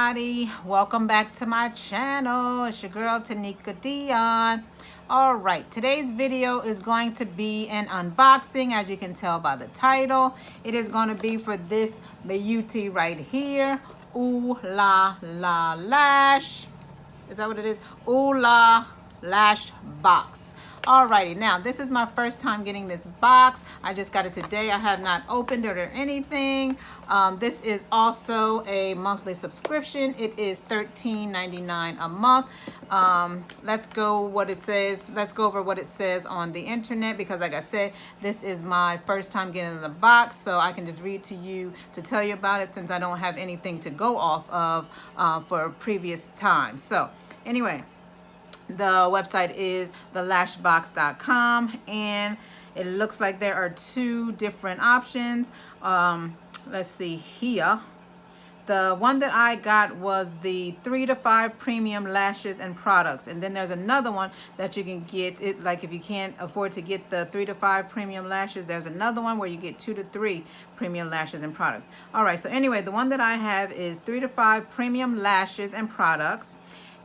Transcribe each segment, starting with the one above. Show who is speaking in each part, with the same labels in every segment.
Speaker 1: everybody, welcome back to my channel. It's your girl Taneica Dionne. All right, today's video is going to be an unboxing. As you can tell by the title, it is going to be for this beauty right here, Ooh La La Lash. Is that what it is? Ooh La Lash Box. Alrighty, now this is my first time getting this box. I just got it today. I have not opened it or anything. This is also a monthly subscription. It is $13.99 a month. Let's go what it says. Let's go over what it says on the internet, because like I said, this is my first time getting the box, so I can just read to you to tell you about it, since I don't have anything to go off of for previous times. So anyway, the website is thelashbox.com, and it looks like there are two different options. Let's see here. The one that I got was the 3 to 5 premium lashes and products, and then there's another one that you can get it, like if you can't afford to get the 3 to 5 premium lashes, there's another one where you get 2 to 3 premium lashes and products. All right, so anyway, the one that I have is 3 to 5 premium lashes and products,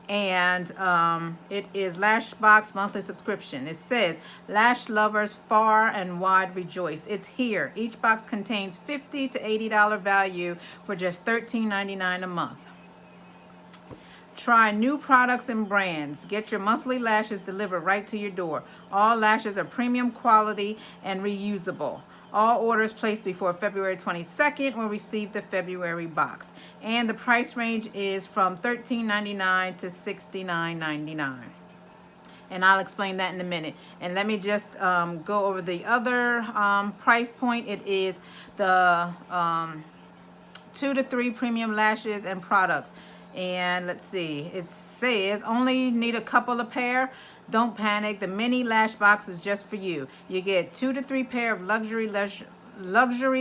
Speaker 1: and it is Lashbox monthly subscription. It says, lash lovers far and wide rejoice. It's here. Each box contains $50 to $80 value for just $13.99 a month. Try new products and brands. Get your monthly lashes delivered right to your door. All lashes are premium quality and reusable. All orders placed before February 22nd will receive the February box. And the price range is from $13.99 to $69.99. And I'll explain that in a minute. And let me just go over the other price point. It is the 2 to 3 premium lashes and products. And let's see, it says only need a couple of pair. Don't panic, the mini lash box is just for you. You get 2 to 3 pair of luxury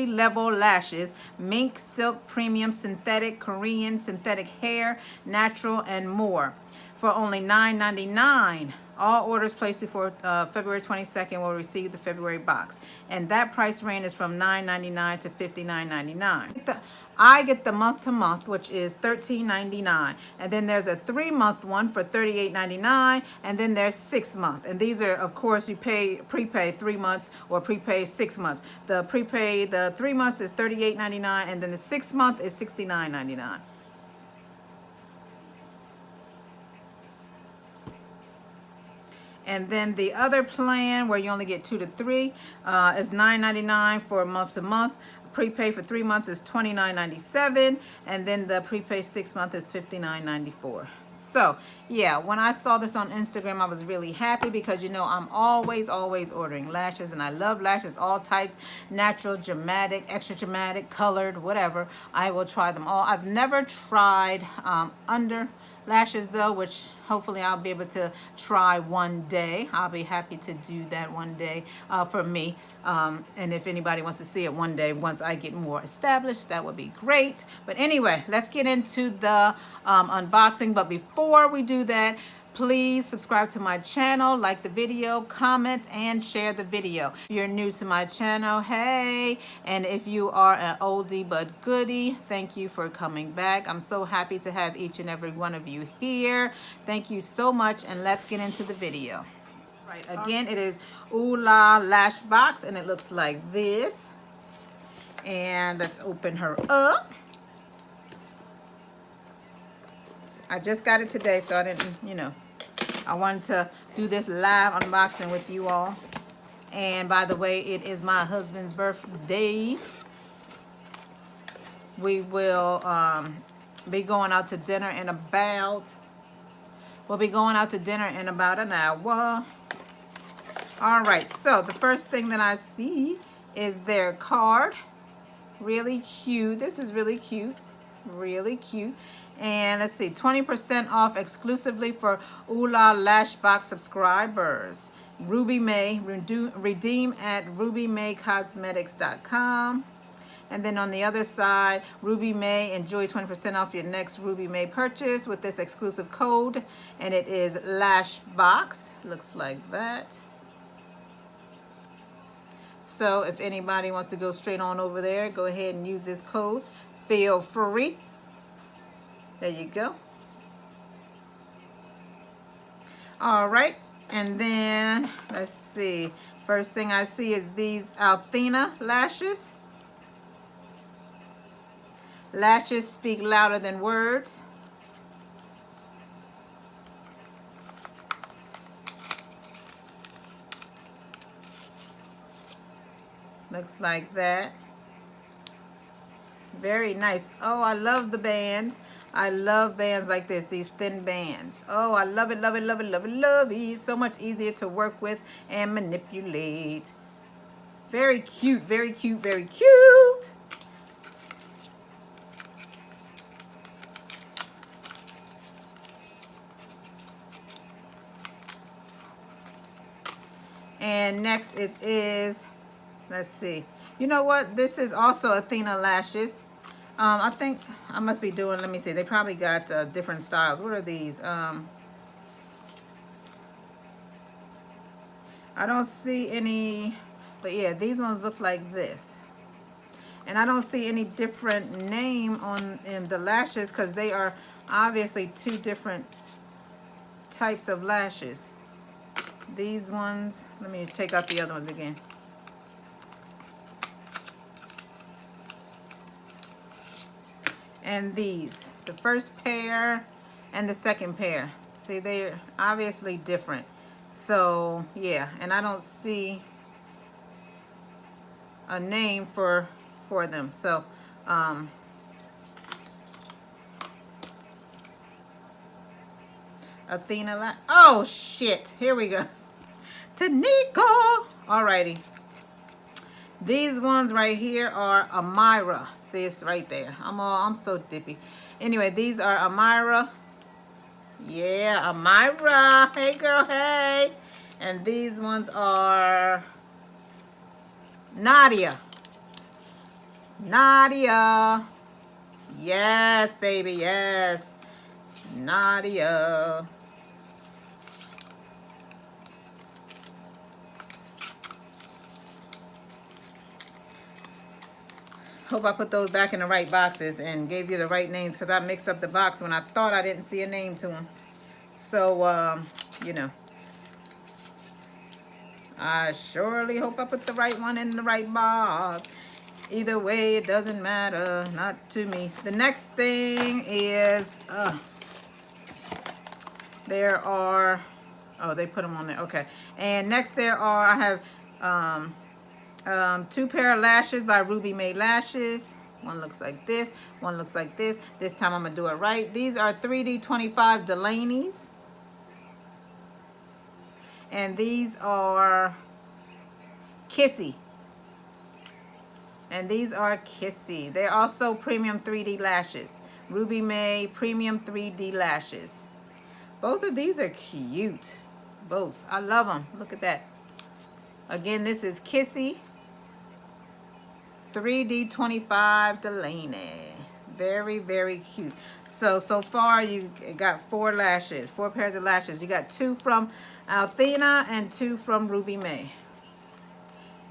Speaker 1: level lashes, mink, silk, premium, synthetic, Korean, synthetic hair, natural, and more for only $9.99. All orders placed before February 22nd will receive the February box. And that price range is from $9.99 to $59.99. I get the month-to-month, which is $13.99. And then there's a 3-month one for $38.99. And then there's 6-month. And these are, of course, you prepay 3 months or prepay 6 months. The 3 months is $38.99. And then the 6th month is $69.99. And then the other plan, where you only get 2 to 3, is $9.99 for month to month. Prepay for 3 months is $29.97, and then the prepay 6 month is $59.94. So yeah, when I saw this on Instagram, I was really happy, because you know I'm always ordering lashes, and I love lashes, all types, natural, dramatic, extra dramatic, colored, whatever. I will try them all. I've never tried under lashes though, which hopefully I'll be able to try one day. I'll be happy to do that one day for me, and if anybody wants to see it one day once I get more established, that would be great. But anyway, let's get into the unboxing. But before we do that, please subscribe to my channel, like the video, comment, and share the video. If you're new to my channel, hey, and if you are an oldie but goodie, thank you for coming back. I'm so happy to have each and every one of you here. Thank you so much, and let's get into the video. Right, again, it is Ooh La Lash Box, and it looks like this. And let's open her up. I just got it today, so I didn't, you know, I wanted to do this live unboxing with you all. And by the way, it is my husband's birthday. We will be going out to dinner in about, an hour. All right, so the first thing that I see is their card. Really cute. This is really cute. Really cute. And let's see, 20% off exclusively for Ooh La Lashbox subscribers. Ruby May, redeem at rubymaycosmetics.com. And then on the other side, Ruby May, enjoy 20% off your next Ruby May purchase with this exclusive code. And it is Lashbox. Looks like that. So if anybody wants to go straight on over there, go ahead and use this code. Feel free. There you go. All right, and then let's see. First thing I see is these Athena lashes. Lashes speak louder than words. Looks like that. Very nice. Oh, I love the bands. I love bands like this, these thin bands. Oh, I love it, love it, love it, love it, love it. So much easier to work with and manipulate. Very cute, very cute, very cute. And next it is, let's see. You know what? This is also Athena lashes. I think I must be doing, let me see. They probably got different styles. What are these? I don't see any, but yeah, these ones look like this. And I don't see any different name in the lashes because they are obviously two different types of lashes. These ones, let me take out the other ones again. And these, the first pair and the second pair. See, they're obviously different. So yeah, and I don't see a name for them. So Athena, oh shit, here we go. Taneica. Alrighty. These ones right here are Amira. See, it's right there. I'm so dippy. Anyway, these are Amira. Yeah, Amira. Hey girl, hey. And these ones are Nadia. Nadia. Yes, baby, yes. Nadia. Hope I put those back in the right boxes and gave you the right names because I mixed up the box when I thought I didn't see a name to them. So, you know, I surely hope I put the right one in the right box. Either way, it doesn't matter, not to me. The next thing is, there are, oh, they put them on there, okay. And next there are, I have, two pair of lashes by Ruby Made Lashes. One looks like this, one looks like this. This time I'm gonna do it right. These are 3D25 Delaney's. And these are Kissy. And these are Kissy. They're also premium 3D lashes. Ruby Made premium 3D lashes. Both of these are cute. Both. I love them. Look at that. Again, this is Kissy. 3D25 Delaney. Very, very cute. So far you got 4 lashes, 4 pairs of lashes. You got 2 from Athena and 2 from Ruby May.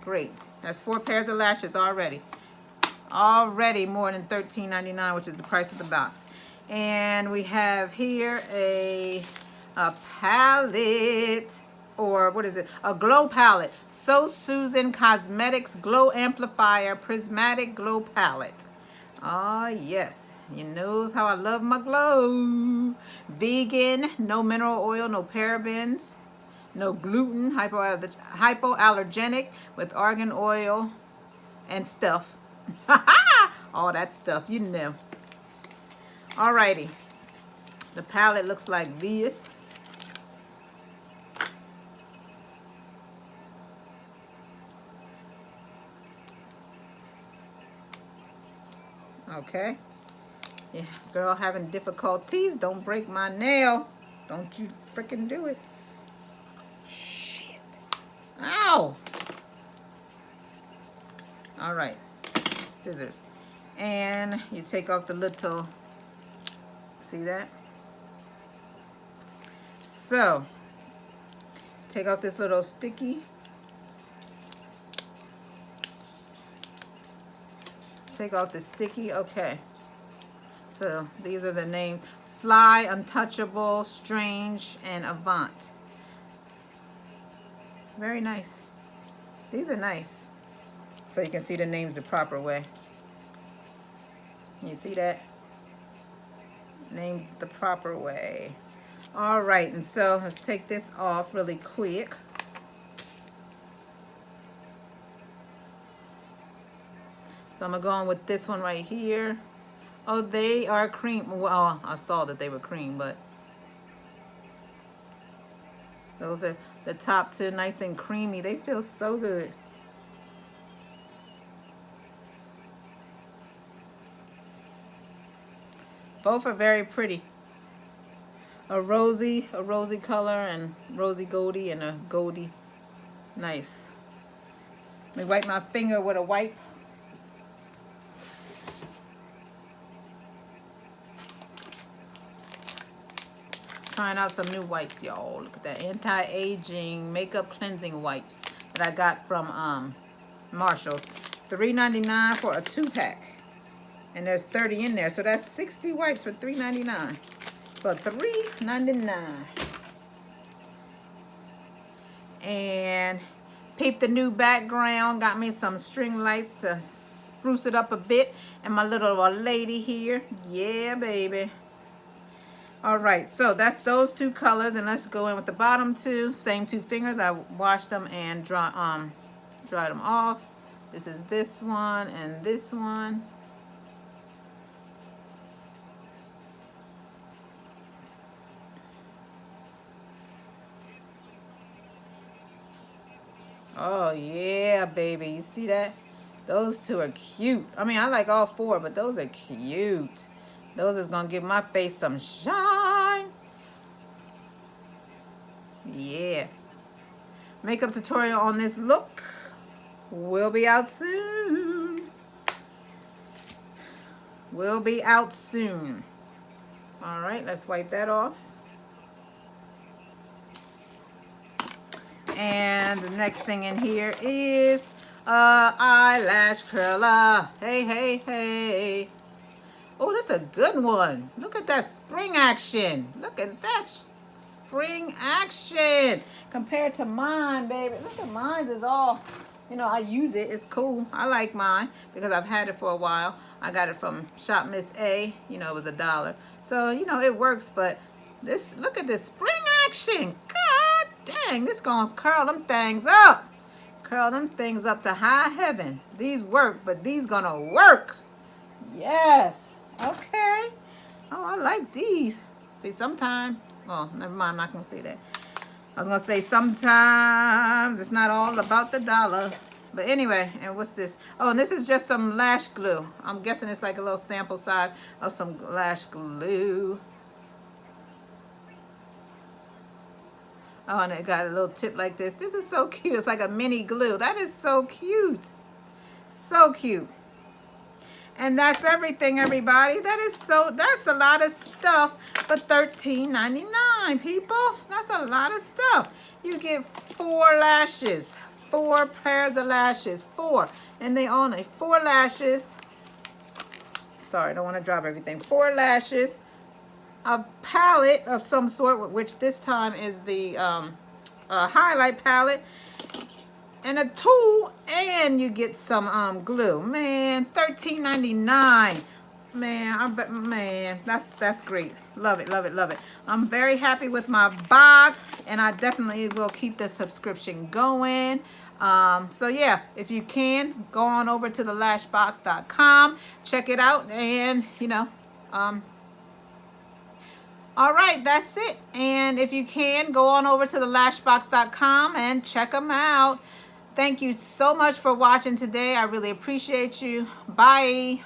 Speaker 1: Great. That's 4 pairs of lashes already. Already more than $13.99, which is the price of the box. And we have here a palette. Or what is it? A glow palette. So Susan Cosmetics Glow Amplifier Prismatic Glow Palette. Oh yes, you knows how I love my glow. Vegan, no mineral oil, no parabens, no gluten, hypoallergenic with argan oil and stuff. All that stuff, you know. Alrighty, the palette looks like this. Okay. Yeah, girl having difficulties. Don't break my nail. Don't you freaking do it. Shit. Ow. All right. Scissors. And you take off the little, see that? So, take off this little sticky. Take off the sticky. Okay. So these are the names: Sly, Untouchable, Strange, and Avant. Very nice. These are nice. So you can see the names the proper way. You see that? Names the proper way. All right, and so let's take this off really quick. So I'm gonna go on with this one right here. Oh, they are cream. Well, I saw that they were cream, but those are the top two, nice and creamy. They feel so good. Both are very pretty. A rosy color, and rosy goldie, and a goldie. Nice. Let me wipe my finger with a wipe. Trying out some new wipes, y'all. Look at that, anti-aging makeup cleansing wipes that I got from Marshall's. $3.99 for a 2-pack. And there's 30 in there, so that's 60 wipes for $3.99. For $3.99. And peep the new background. Got me some string lights to spruce it up a bit. And my little lady here. Yeah, baby. All right, so that's those two colors, and let's go in with the bottom two. Same two fingers. I washed them and dried them off. This is this one and this one. Oh yeah, baby, you see that? Those two are cute. I mean, I like all four, but those are cute. Those is gonna give my face some shine. Yeah. Makeup tutorial on this look will be out soon. Will be out soon. All right, let's wipe that off. And the next thing in here is eyelash curler. Hey, hey, hey. Oh, that's a good one. Look at that spring action. Look at that spring action. Compared to mine, baby. Look at mine is all, you know, I use it. It's cool. I like mine because I've had it for a while. I got it from Shop Miss A. You know, it was $1. So, you know, it works. But this, look at this spring action. God dang, this gonna curl them things up. Curl them things up to high heaven. These work, but these gonna work. Yes. Okay. Oh, I like these. See, sometimes, well, never mind, I'm not going to say that. I was going to say sometimes it's not all about the dollar. But anyway, and what's this? Oh, and this is just some lash glue. I'm guessing it's like a little sample size of some lash glue. Oh, and it got a little tip like this. This is so cute. It's like a mini glue. That is so cute. So cute. And that's everything, everybody. That's a lot of stuff for $13.99, people. That's a lot of stuff. You get 4 lashes, 4 pairs of lashes, 4. And they only 4 lashes. Sorry, I don't want to drop everything. 4 lashes, a palette of some sort, which this time is the highlight palette, and a tool, and you get some glue. Man, $13.99. Man, that's great. Love it, love it, love it. I'm very happy with my box, and I definitely will keep the subscription going. So yeah, if you can, go on over to the lashbox.com, check it out, and you know, all right, that's it. And if you can, go on over to the lashbox.com and check them out. Thank you so much for watching today. I really appreciate you. Bye.